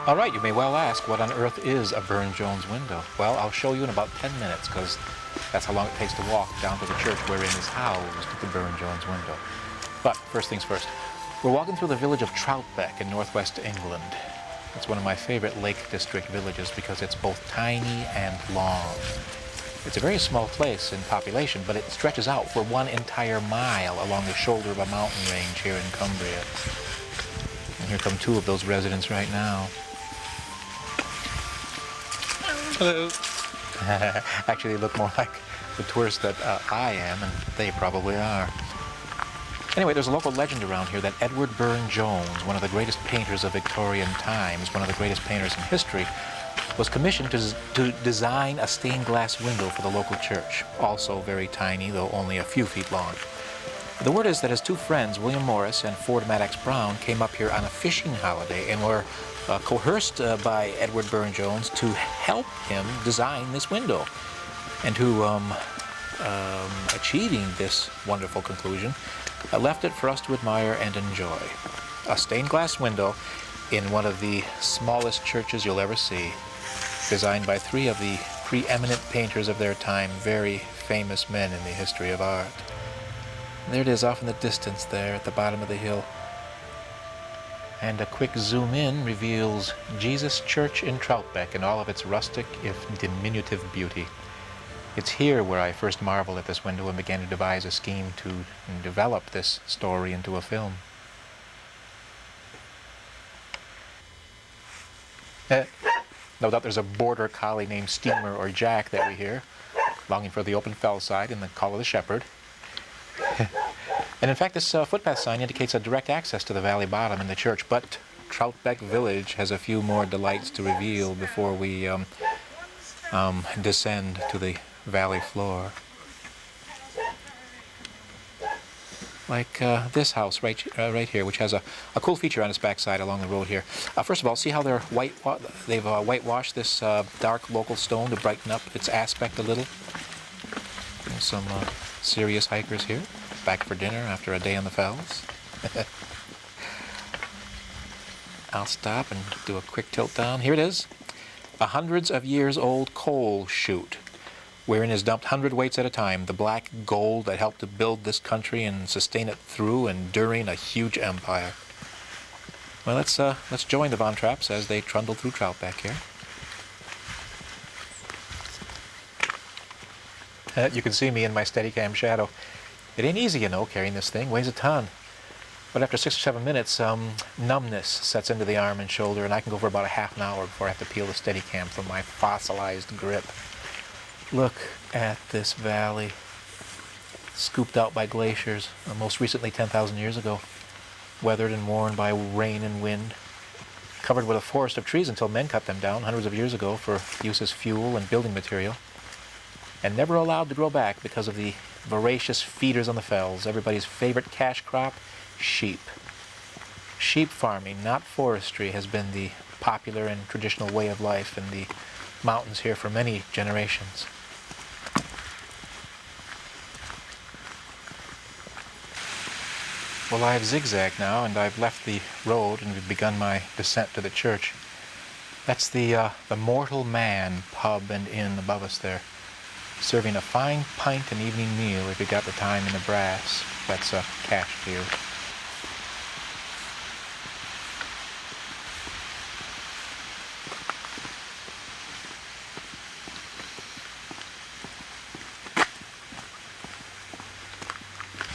All right, you may well ask, what on earth is a Burne-Jones window? Well, I'll show you in about 10 minutes, because that's how long it takes to walk down to the church wherein is housed the Burne-Jones window. But first things first, we're walking through the village of Troutbeck in northwest England. It's one of my favorite Lake District villages because it's both tiny and long. It's a very small place in population, but it stretches out for 1 entire mile along the shoulder of a mountain range here in Cumbria. And here come 2 of those residents right now. Hello. Actually, they look more like the tourists that I am, and they probably are. Anyway, there's a local legend around here that Edward Burne-Jones, one of the greatest painters of Victorian times, one of the greatest painters in history, was commissioned to design a stained glass window for the local church, also very tiny, though only a few feet long. The word is that his 2 friends, William Morris and Ford Maddox Brown, came up here on a fishing holiday and were coerced by Edward Burne-Jones to help him design this window. And who, achieving this wonderful conclusion, left it for us to admire and enjoy. A stained glass window in one of the smallest churches you'll ever see, designed by 3 of the preeminent painters of their time, very famous men in the history of art. There it is off in the distance there at the bottom of the hill. And a quick zoom in reveals Jesus Church in Troutbeck in all of its rustic, if diminutive beauty. It's here where I first marveled at this window and began to devise a scheme to develop this story into a film. No doubt there's a border collie named Steamer or Jack that we hear, longing for the open fell side and the call of the shepherd. And in fact, this footpath sign indicates a direct access to the valley bottom in the church, but Troutbeck Village has a few more delights to reveal before we descend to the valley floor. Like this house right here, which has a cool feature on its backside along the road here. First of all, see how they've whitewashed this dark local stone to brighten up its aspect a little. There's some serious hikers here, back for dinner after a day on the fells. I'll stop and do a quick tilt down. Here it is, a hundreds of years old coal chute, wherein is dumped hundredweights at a time, the black gold that helped to build this country and sustain it through and during a huge empire. Well, let's join the Von Trapps as they trundle through Troutbeck here. You can see me in my Steadicam shadow. It ain't easy, you know, carrying this thing. Weighs a ton. But after 6 or 7 minutes, numbness sets into the arm and shoulder, and I can go for about a half an hour before I have to peel the Steadicam from my fossilized grip. Look at this valley, scooped out by glaciers, most recently 10,000 years ago, weathered and worn by rain and wind, covered with a forest of trees until men cut them down hundreds of years ago for use as fuel and building material, and never allowed to grow back because of the voracious feeders on the fells. Everybody's favorite cash crop, sheep. Sheep farming, not forestry, has been the popular and traditional way of life in the mountains here for many generations. Well, I've zigzagged now, and I've left the road and we've begun my descent to the church. That's the Mortal Man pub and inn above us there, serving a fine pint and evening meal if you got the time and the brass. That's cash to you.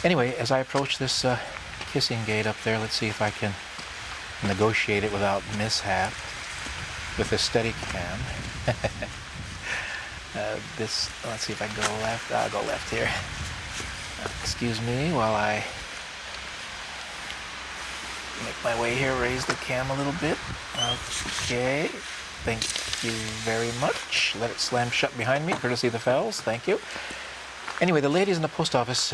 Anyway, as I approach this kissing gate up there, let's see if I can negotiate it without mishap with a Steadicam. Let's see if I can go left. I'll go left here. Excuse me while I make my way here, raise the cam a little bit. Okay, thank you very much. Let it slam shut behind me, courtesy of the fells, thank you. Anyway, the ladies in the post office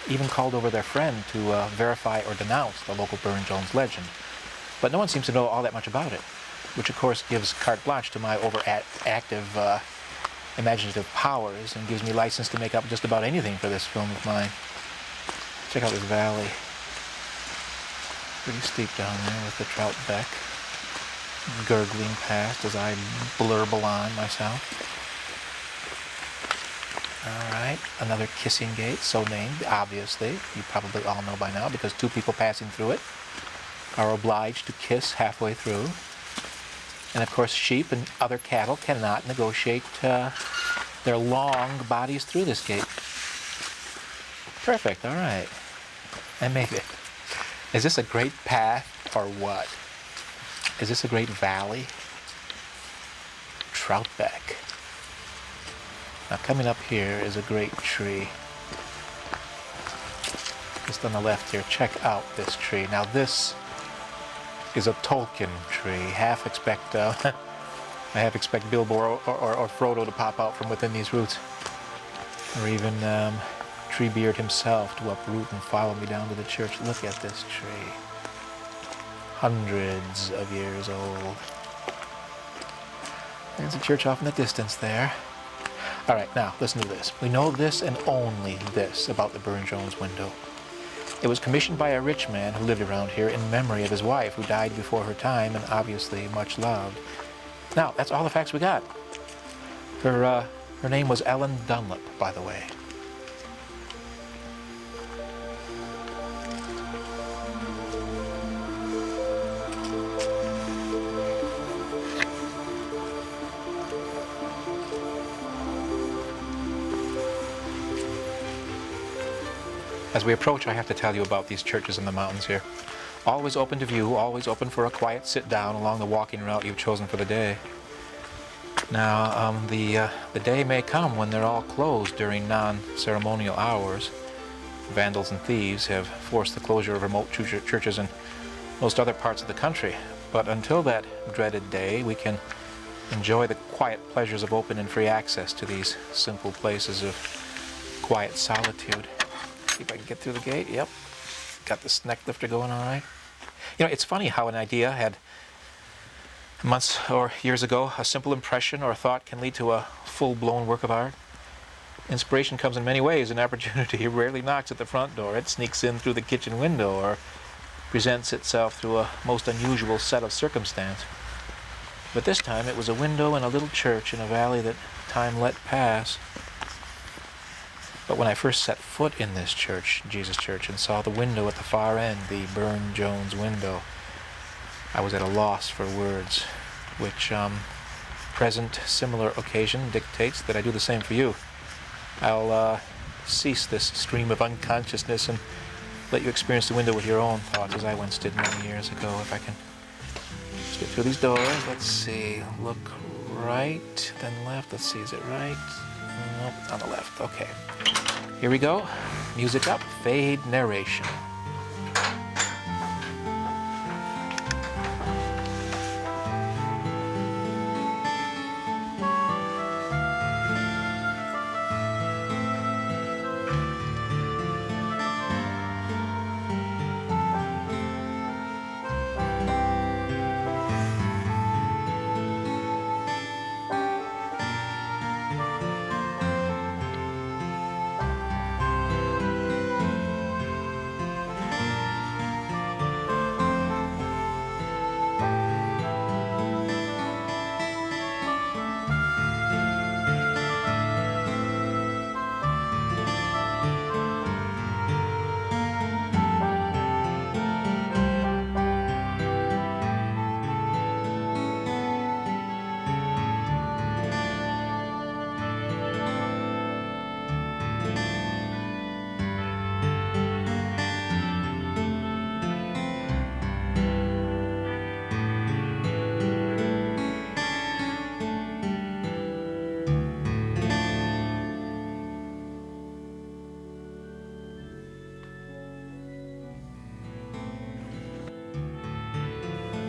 even called over their friend to verify or denounce the local Burne-Jones legend. But no one seems to know all that much about it, which of course gives carte blanche to my overactive imaginative powers and gives me license to make up just about anything for this film of mine. Check out this valley. Pretty steep down there with the Troutbeck. gurgling past as I blurble on myself. Alright, another kissing gate, so named, obviously. You probably all know by now, because two people passing through it are obliged to kiss halfway through. And of course, sheep and other cattle cannot negotiate their long bodies through this gate. Perfect, alright. I made it. Is this a great path or what? Is this a great valley? Troutbeck. Now coming up here is a great tree. Just on the left here, check out this tree. Now this is a Tolkien tree. I half expect Bilbo or Frodo to pop out from within these roots. Or even Treebeard himself to uproot and follow me down to the church. Look at this tree. Hundreds of years old. There's a church off in the distance there. All right, now listen to this. We know this and only this about the Burne-Jones Window. It was commissioned by a rich man who lived around here in memory of his wife, who died before her time and obviously much loved. Now, that's all the facts we got. Her name was Ellen Dunlop, by the way. As we approach, I have to tell you about these churches in the mountains here. Always open to view, always open for a quiet sit-down along the walking route you've chosen for the day. Now, the day may come when they're all closed during non-ceremonial hours. Vandals and thieves have forced the closure of remote churches in most other parts of the country. But until that dreaded day, we can enjoy the quiet pleasures of open and free access to these simple places of quiet solitude. See if I can get through the gate. Yep. Got this neck lifter going all right. You know, it's funny how an idea had months or years ago, a simple impression or a thought can lead to a full-blown work of art. Inspiration comes in many ways. An opportunity rarely knocks at the front door. It sneaks in through the kitchen window or presents itself through a most unusual set of circumstance. But this time it was a window in a little church in a valley that time let pass. But when I first set foot in this church, Jesus Church, and saw the window at the far end, the Burne-Jones Window, I was at a loss for words, which present similar occasion dictates that I do the same for you. I'll cease this stream of unconsciousness and let you experience the window with your own thoughts, as I once did many years ago. If I can just get through these doors. Let's see. Look right, then left. Let's see, is it right? Nope, on the left. Okay. Here we go. Music up. Fade narration.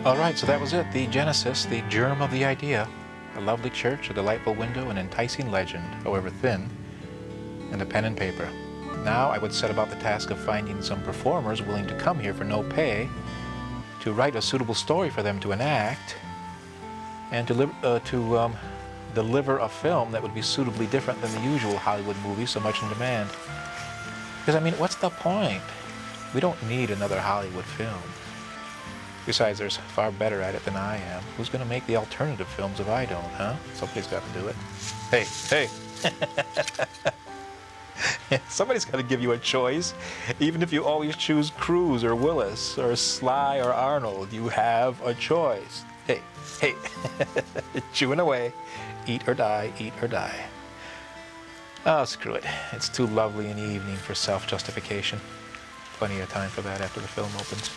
All right, so that was it. The genesis, the germ of the idea. A lovely church, a delightful window, an enticing legend, however thin, and a pen and paper. Now I would set about the task of finding some performers willing to come here for no pay, to write a suitable story for them to enact, and to deliver a film that would be suitably different than the usual Hollywood movie so much in demand. Because, I mean, what's the point? We don't need another Hollywood film. Besides, there's far better at it than I am. Who's going to make the alternative films if I don't, huh? Somebody's got to do it. Hey, hey! Somebody's got to give you a choice. Even if you always choose Cruise or Willis or Sly or Arnold, you have a choice. Hey, hey! Chewing away. Eat or die, eat or die. Oh, screw it. It's too lovely an evening for self-justification. Plenty of time for that after the film opens.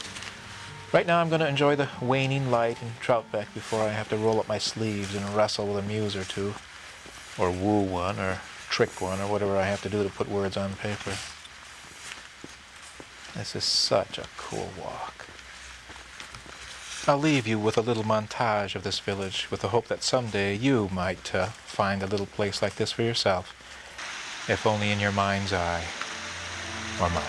Right now I'm going to enjoy the waning light in Troutbeck before I have to roll up my sleeves and wrestle with a muse or two. Or woo one, or trick one, or whatever I have to do to put words on paper. This is such a cool walk. I'll leave you with a little montage of this village with the hope that someday you might find a little place like this for yourself, if only in your mind's eye, or mine.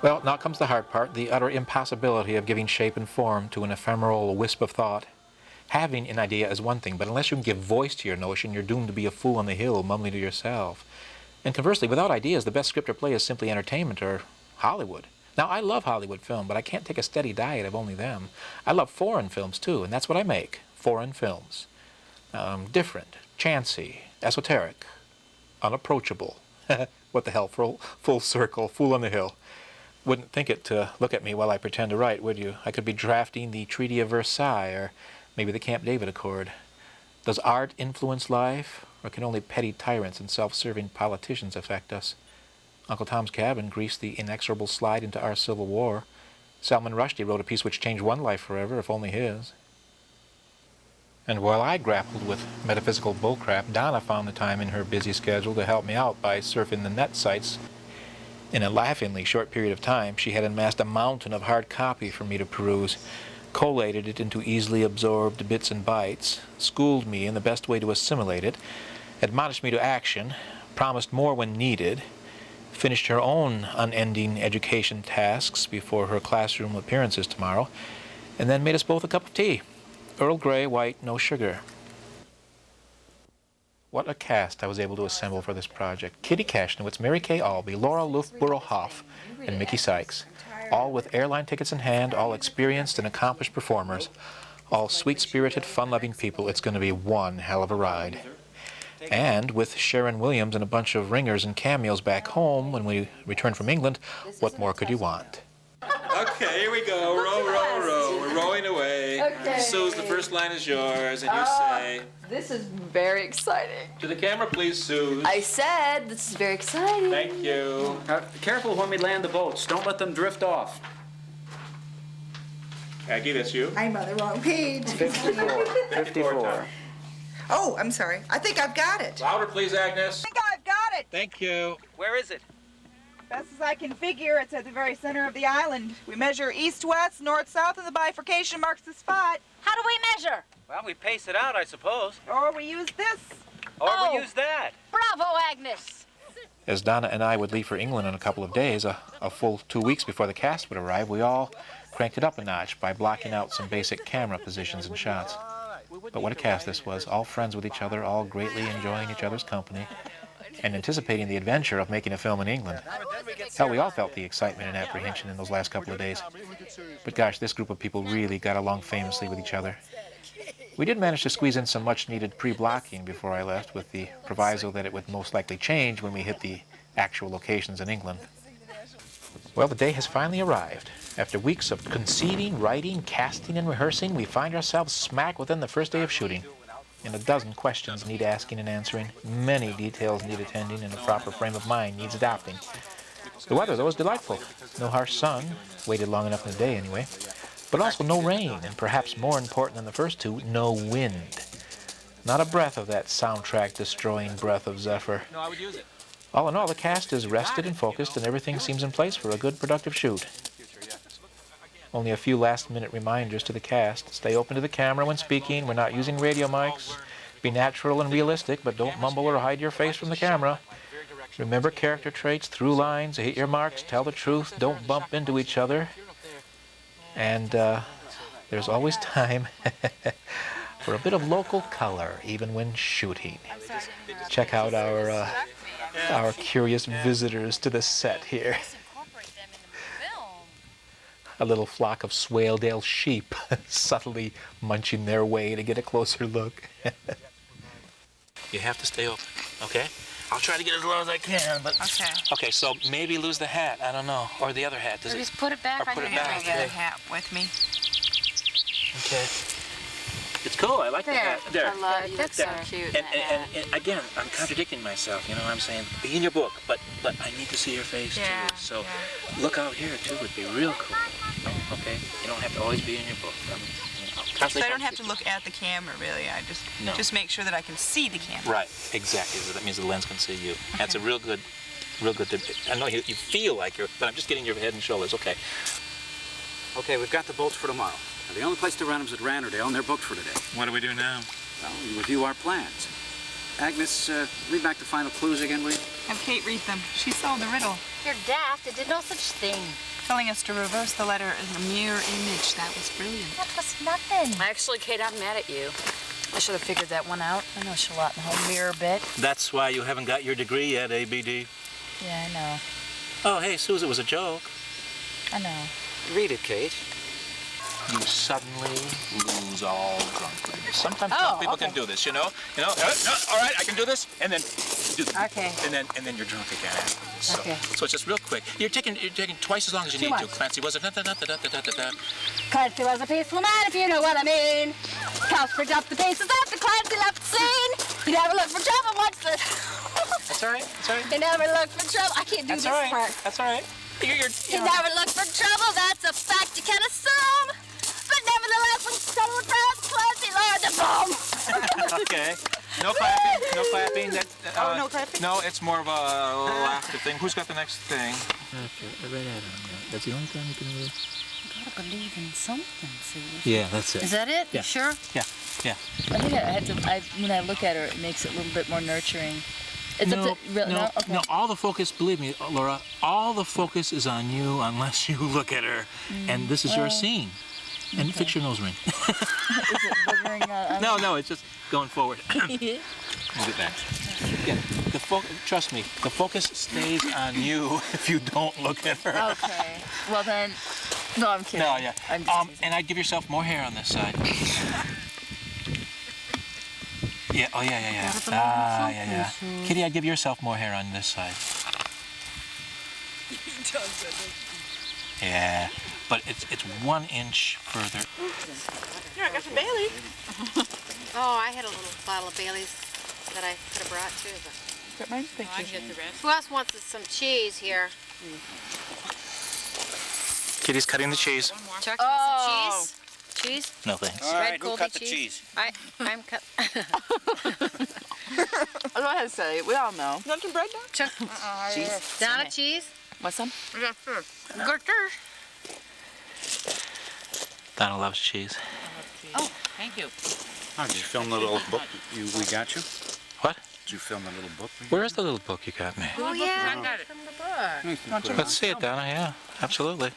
Well, now comes the hard part, the utter impossibility of giving shape and form to an ephemeral wisp of thought. Having an idea is one thing, but unless you can give voice to your notion, you're doomed to be a fool on the hill, mumbling to yourself. And conversely, without ideas, the best script or play is simply entertainment or Hollywood. Now, I love Hollywood film, but I can't take a steady diet of only them. I love foreign films, too, and that's what I make, foreign films. Different, chancy, esoteric, unapproachable. What the hell, full circle, fool on the hill. Wouldn't think it to look at me while I pretend to write, would you? I could be drafting the Treaty of Versailles, or maybe the Camp David Accord. Does art influence life, or can only petty tyrants and self-serving politicians affect us? Uncle Tom's Cabin greased the inexorable slide into our Civil War. Salman Rushdie wrote a piece which changed one life forever, if only his. And while I grappled with metaphysical bullcrap, Donna found the time in her busy schedule to help me out by surfing the net sites. In a laughingly short period of time, she had amassed a mountain of hard copy for me to peruse, collated it into easily absorbed bits and bytes, schooled me in the best way to assimilate it, admonished me to action, promised more when needed, finished her own unending education tasks before her classroom appearances tomorrow, and then made us both a cup of tea. Earl Grey, white, no sugar. What a cast I was able to assemble for this project. Kitty Kashnowitz, Mary Kay Albee, Laura Loughborough-Hoff, and Mickey Sykes. All with airline tickets in hand, all experienced and accomplished performers. All sweet-spirited, fun-loving people. It's going to be one hell of a ride. And with Sharon Williams and a bunch of ringers and cameos back home when we return from England, what more could you want? Okay, here we go. Row, row, row. We're rowing away. Okay. Suze, the first line is yours, and you say... This is very exciting. To the camera, please, Suze. I said this is very exciting. Thank you. Careful when we land the boats. Don't let them drift off. Aggie, that's you. I'm on the wrong page. 54. 54. Oh, I'm sorry. I think I've got it. Louder, please, Agnes. I think I've got it. Thank you. Where is it? Best as I can figure, it's at the very center of the island. We measure east-west, north-south, and the bifurcation marks the spot. How do we measure? Well, we pace it out, I suppose. Or we use this. Or Oh. we use that. Bravo, Agnes! As Donna and I would leave for England in a couple of days, a full 2 weeks before the cast would arrive, we all cranked it up a notch by blocking out some basic camera positions and shots. But what a cast this was, all friends with each other, all greatly enjoying each other's company, and anticipating the adventure of making a film in England. Hell, we all felt the excitement and apprehension in those last couple of days. But gosh, this group of people really got along famously with each other. We did manage to squeeze in some much-needed pre-blocking before I left, with the proviso that it would most likely change when we hit the actual locations in England. Well, the day has finally arrived. After weeks of conceiving, writing, casting, and rehearsing, we find ourselves smack within the first day of shooting. And a dozen questions need asking and answering. Many details need attending, and a proper frame of mind needs adopting. The weather, though, is delightful. No harsh sun, waited long enough in the day anyway, but also no rain, and perhaps more important than the first two, no wind. Not a breath of that soundtrack-destroying breath of Zephyr. No, I would use it. All in all, the cast is rested and focused, and everything seems in place for a good, productive shoot. Only a few last-minute reminders to the cast. Stay open to the camera when speaking. We're not using radio mics. Be natural and realistic, but don't mumble or hide your face from the camera. Remember character traits, through lines, hit your marks, tell the truth, don't bump into each other. And there's always time for a bit of local color, even when shooting. Check out our curious visitors to the set here. A little flock of Swaledale sheep subtly munching their way to get a closer look. You have to stay open, okay? I'll try to get as low as I can, but... Okay. Okay, so maybe lose the hat, I don't know. Or the other hat. Does Or it... just put it back or on put your it back. head. I got a hat with me. Okay. It's cool, I like the hat. There. I love you. That's so There. cute. And again, I'm contradicting myself, you know what I'm saying? Be in your book, but I need to see your face Yeah, too. So look out here too would be real cool. Okay? You don't have to always be in your book. So I don't have to look at the camera, really. I just make sure that I can see the camera. Right, exactly. So that means the lens can see you. That's a real good tip. I know you feel like you're, but I'm just getting your head and shoulders. Okay. Okay, we've got the boats for tomorrow. Now, the only place to rent them's at Randerdale, and they're booked for today. What do we do now? Well, we review our plans. Agnes, read back the final clues again, will you? Have Kate read them. She solved the riddle. You're daft. It did no such thing. Telling us to reverse the letter in a mirror image. That was brilliant. That was nothing. Actually, Kate, I'm mad at you. I should have figured that one out. I know a lot in the whole mirror bit. That's why you haven't got your degree yet, ABD. Yeah, I know. Oh, hey, Suze, it was a joke. I know. Read it, Kate. You suddenly lose all drunkenness. Sometimes Oh, drunk people okay. can do this, you know? No, all right, I can do this, and then do this. Okay. And then you're drunk again afterwards. So, Okay. so it's just real quick. You're taking twice as long as you Too need to. much. Clancy was it? Clancy was a peaceful man, if you know what I mean. Cows picked up the pieces after Clancy left the scene. He never looked for trouble once the... That's all right. That's all right. He never looked for trouble. I can't do That's this all right. part. That's all right. He never looked for trouble, that's a fact you can assume. But nevertheless, when someone pressed Clancy lowered the boom. Okay. No clapping. No clapping. That, no clapping? No, it's more of a laughter thing. Who's got the next thing? That's the only time you can really... You gotta believe in something, Suze. Yeah, that's it. Is that it? Yeah. You sure? Yeah. Yeah. I think I had to. When I look at her, it makes it a little bit more nurturing. It's No, up to, really, no, Okay. no, all the focus, believe me, Laura, all the focus is on you unless you look at her. And this is your scene. And fix your nose ring. Is it boogering out? No, it's just going forward. Move it back. Yeah, trust me, the focus stays on you if you don't look at her. Okay. Well then, no, I'm kidding. No, yeah. I'm just teasing. And I'd give yourself more hair on this side. Yeah, oh yeah. Ah, yeah. Kitty, I'd give yourself more hair on this side. Yeah. but it's 1 inch further. Here, I got some Bailey. Oh, I had a little bottle of Bailey's that I could have brought too. But Got my pictures. who else wants some cheese here? Kitty's cutting the cheese. Chuck, you want some cheese? Cheese? No thanks. All Red right, who Colby cut the cheese? I'm cut. Go ahead, say it. We all know. You want some bread now? Chuck. Cheese? Donna, cheese? Want some? Yeah, sure. Good, sure. Donna loves cheese. Oh, thank you. Oh, did you film the little book we got you? What? Did you film the little book? Where is the little book you got me? Oh, yeah. I got it from the book. Let's see it, Donna. Yeah, absolutely.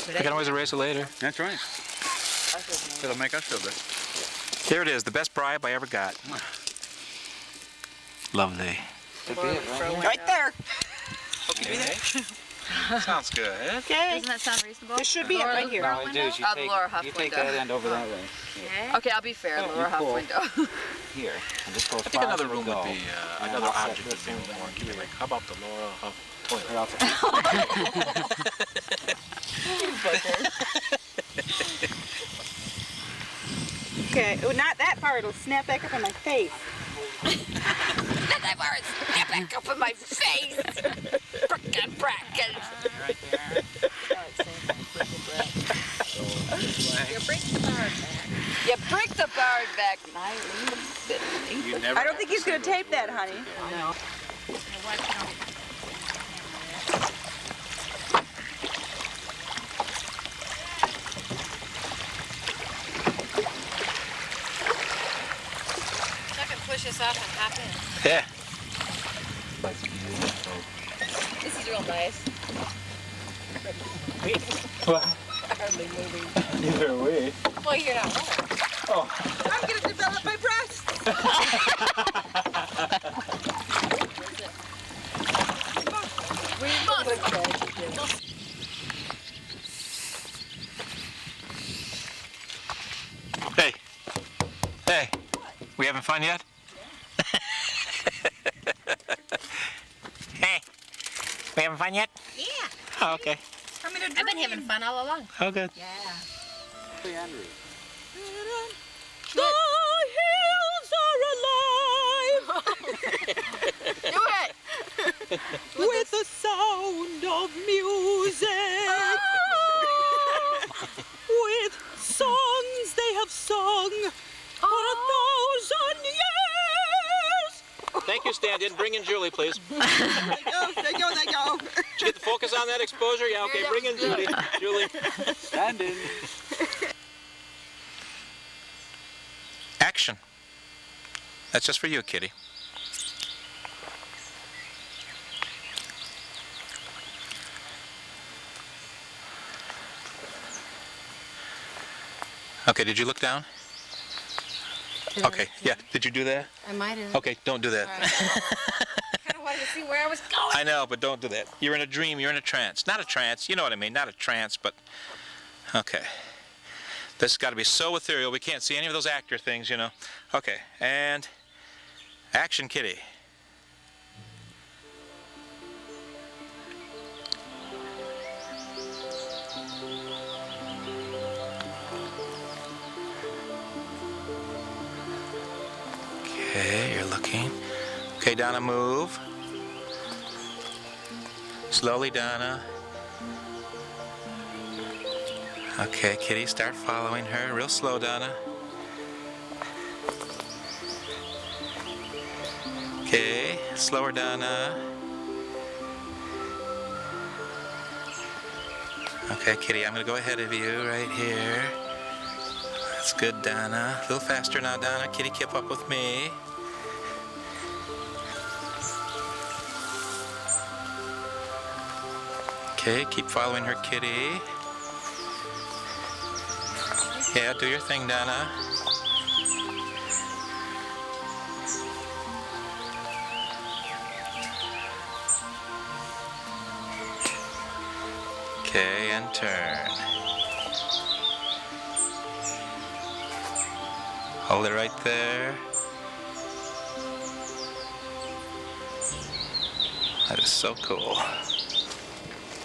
I can always erase it later. That's right. It'll make us feel good. Here it is, the best bribe I ever got. Lovely. Right there. Sounds good. Okay. Doesn't that sound reasonable? This should be it right here. All you do is you the lower half you take window. that end over that way. Okay. Okay, I'll be fair. Lower half pull. window. Here. And this goes I think another room would be, another object would be more like, how about the Laura of toilet? Okay, well, not that part. It'll snap back up in my face. Not that far. Get back up in my face. Frickin' bracket. Right there. You break the bar back. You break the bird back. And I lean a bit. You never I don't think he's going to tape that, honey. Now, why can't we- Chuck can push us off and hop in. Yeah. This is real nice. Either way. Well, you're not wrong. I'm going to develop my breasts. We must. Hey. Hey. We having fun yet? Hey. We having fun yet? Yeah. Oh, okay. I'm going to I've been having fun all along. Oh, good. Yeah. The hills are alive Do it. with the sound of music. With songs they have sung for 1,000 years. Thank you, stand-in. Bring in Julie, please. They go. Did you get the focus on that exposure? Yeah, okay. Bring in Julie. Julie. stand in. Action. That's just for you, Kitty. Okay, did you look down? Okay, yeah. Did you do that? I might have. Okay, don't do that. I kind of wanted to see where I was going. I know, but don't do that. You're in a dream, you're in a trance. Not a trance, you know what I mean, not a trance, but... Okay. This has got to be so ethereal, we can't see any of those actor things, you know. Okay, and... Action, Kitty. Okay, you're looking. Okay, Donna, move. Slowly, Donna. Okay, Kitty, start following her. Real slow, Donna. Okay, slower, Donna. Okay, Kitty, I'm gonna go ahead of you right here. That's good, Donna. A little faster now, Donna. Kitty, keep up with me. Okay, keep following her, Kitty. Yeah, do your thing, Donna. Okay, and turn. Hold it right there. That is so cool.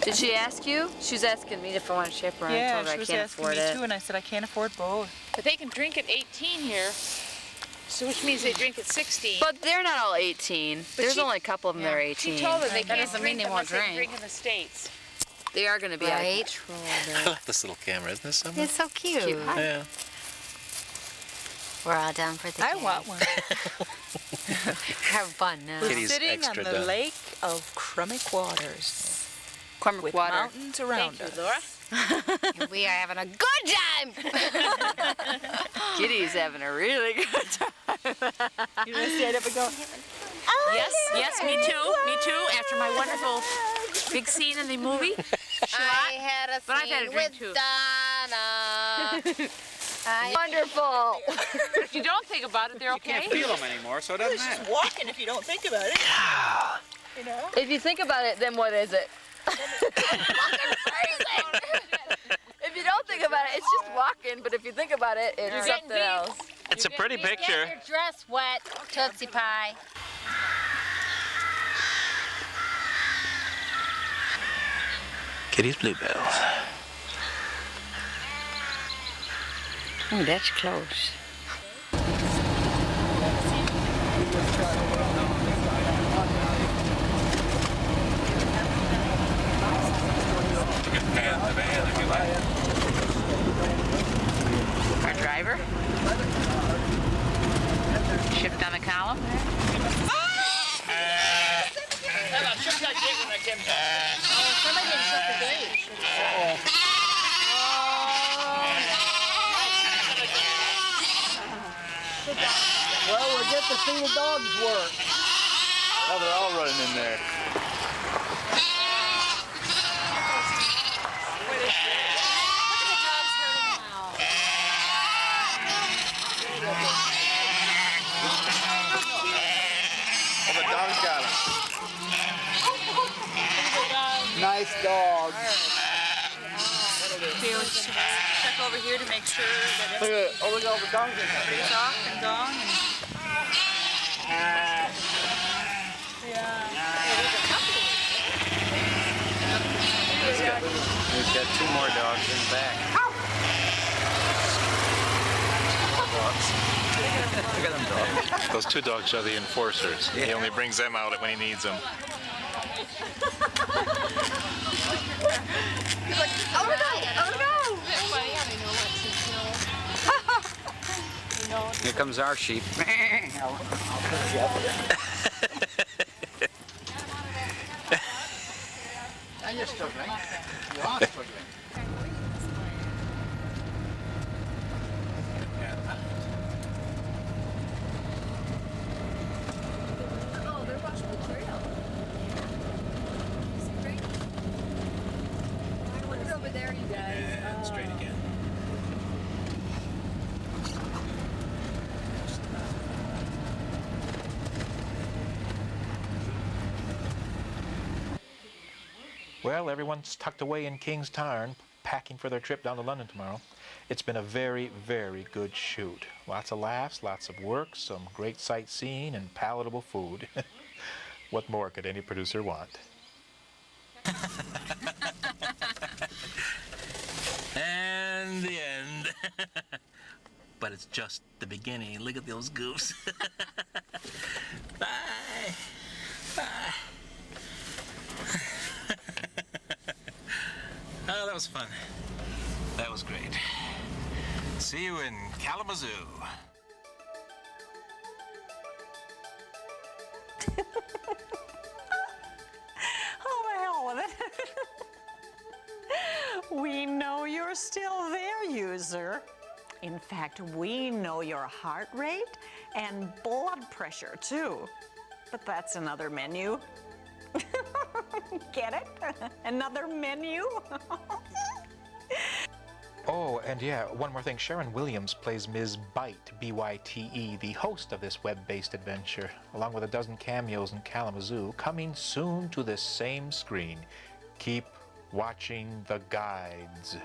Did she ask you? She was asking me if I want to chaperone. I Yeah, told her she I was can't asking afford me it. too, and I said I can't afford both. But they can drink at 18 here, so which means they drink at 16. But they're not all 18. There's she- only a couple of them that are 18. She told them they That can't doesn't mean drink they unless won't they can drink. drink in the States. They are going to be out of Right. control. I love this little camera, isn't this something? It's so cute. Yeah. We're all done for the day. I want one. Have fun now. We're Kitty's sitting on extra the done. lake of Crummick Waters Cormac with water. mountains around Thank us. you, Laura. We are having a good time. Kitty's having a really good time. You want to stand up and go? Yes, me too. After my wonderful big scene in the movie. I had a But I've had a scene drink, with too. Donna. Wonderful. If you don't think about it, they're You okay. can't feel them anymore, so it doesn't It's matter. just walking if you don't think about it. You know? If you think about it, then what is it? If you don't think about it, it's just walking. But if you think about it, it's You're something getting else. It's a pretty picture. Get your dress wet, Tootsie Pie. Kitty's Bluebells. Oh, that's close. Our driver. Shift on the column. Well, we'll get to see the dogs work. Oh, they're all running in there. Oh, the dog's got him. Nice dogs. Check over here to make sure that Look at oh, look at all the dogs in there. everything's off and gone. We've got 2 more dogs in the back. Look at them dogs. Those 2 dogs are the enforcers. He only brings them out when he needs them. Here comes our sheep. You're struggling. You are struggling. Straight again. Well, everyone's tucked away in King's Tarn, packing for their trip down to London tomorrow. It's been a very, very good shoot. Lots of laughs, lots of work, some great sightseeing, and palatable food. What more could any producer want? And the end. But it's just the beginning. Look at those goofs. Bye. Bye. Oh, that was fun. That was great. See you in Kalamazoo. Oh, the hell with it. We know you're still there, user. In fact, we know your heart rate and blood pressure, too. But that's another menu. Get it? Another menu? Oh, and yeah, one more thing. Sharon Williams plays Ms. Byte, B-Y-T-E, the host of this web-based adventure, along with a dozen cameos in Kalamazoo, coming soon to this same screen. Keep watching the guides.